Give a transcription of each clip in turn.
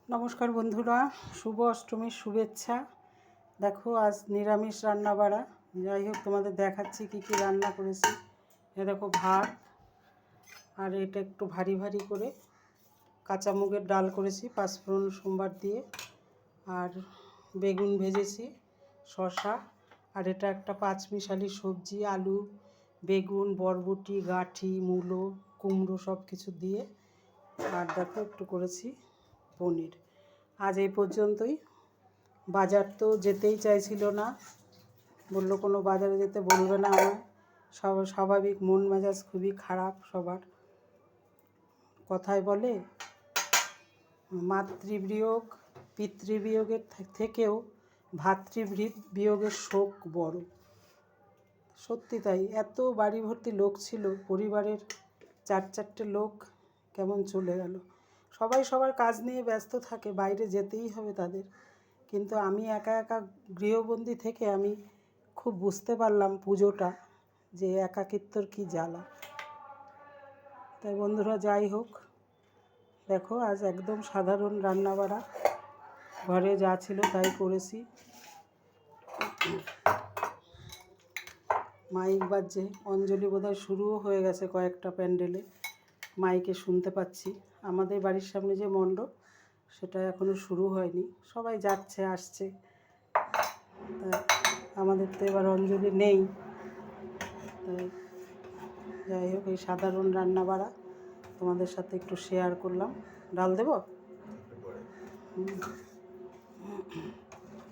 নমস্কার বন্ধুরা, শুভ অষ্টমীর শুভেচ্ছা। দেখো আজ নিরামিষ রান্না বাড়া। যাই হোক তোমাদের দেখাচ্ছি কি কি রান্না করেছি। এ দেখো ভাত, আর এটা একটু ভারী ভারী করে কাঁচা মুগের ডাল করেছি পাঁচফোড়ন সোমবার দিয়ে, আর বেগুন ভেজেছি, শসা, আর এটা একটা পাঁচমিশালি সবজি, আলু, বেগুন, বরবটি, গাঁঠি, মূলো, কুমড়ো সব কিছু দিয়ে। আর দেখো একটু করেছি পনির। আজ এই পর্যন্তই। বাজার তো যেতেই চাইছিল না, বললো কোনো বাজারে যেতে বলবে না আমার। স্বাভাবিক মন মেজাজ খুবই খারাপ সবার। কথায় বলে মাতৃবিয়োগ পিতৃবিয়োগের থেকেও ভাতৃবিয়োগের শোক বড়। সত্যি তাই। এত বাড়ি ভর্তি লোক ছিল, পরিবারের চারটে লোক কেমন চলে গেল। সবাই সবার কাজ নিয়ে ব্যস্ত থাকে, বাইরে যেতেই হবে তাদের। কিন্তু আমি একা একা গৃহবন্দী থেকে আমি খুব বুঝতে পারলাম পুজোটা যে একাকিত্বর কী জ্বালা। তাই বন্ধুরা, যাই হোক, দেখো আজ একদম সাধারণ রান্নাবাড়া, ঘরে যা ছিল তাই করেছি। মাইক বাজছে, অঞ্জলি বোধহয় শুরুও হয়ে গেছে কয়েকটা প্যান্ডেলে, মাইকে শুনতে পাচ্ছি। আমাদের বাড়ির সামনে যে মণ্ডপ, সেটা এখনও শুরু হয়নি, সবাই যাচ্ছে আসছে। আমাদের তো এবার অঞ্জলি নেই। তাই যাই হোক, এই সাধারণ রান্না বাড়া তোমাদের সাথে একটু শেয়ার করলাম। ডাল দেব,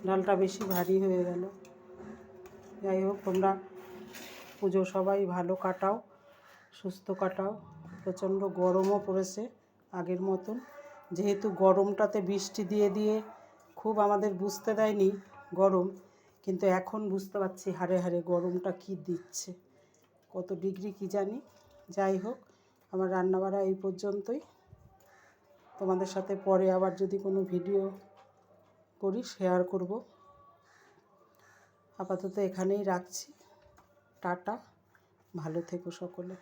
ডালটা বেশি ভারী হয়ে গেল। যাই হোক, তোমরা পুজো সবাই ভালো কাটাও, সুস্থ কাটাও। প্রচণ্ড গরমও পড়েছে আগের মতন। যেহেতু গরমটাতে বৃষ্টি দিয়ে দিয়ে খুব আমাদের বুঝতে দেয়নি গরম, কিন্তু এখন বুঝতে পারছি হাড়ে হাড়ে গরমটা কি দিচ্ছে, কত ডিগ্রি কি জানি। যাই হোক, আমার রান্নাবাড়া এই পর্যন্তই। তোমাদের সাথে পরে আবার যদি কোনো ভিডিও করি শেয়ার করব। আপাতত এখানেই রাখছি। টাটা, ভালো থেকো সকলে।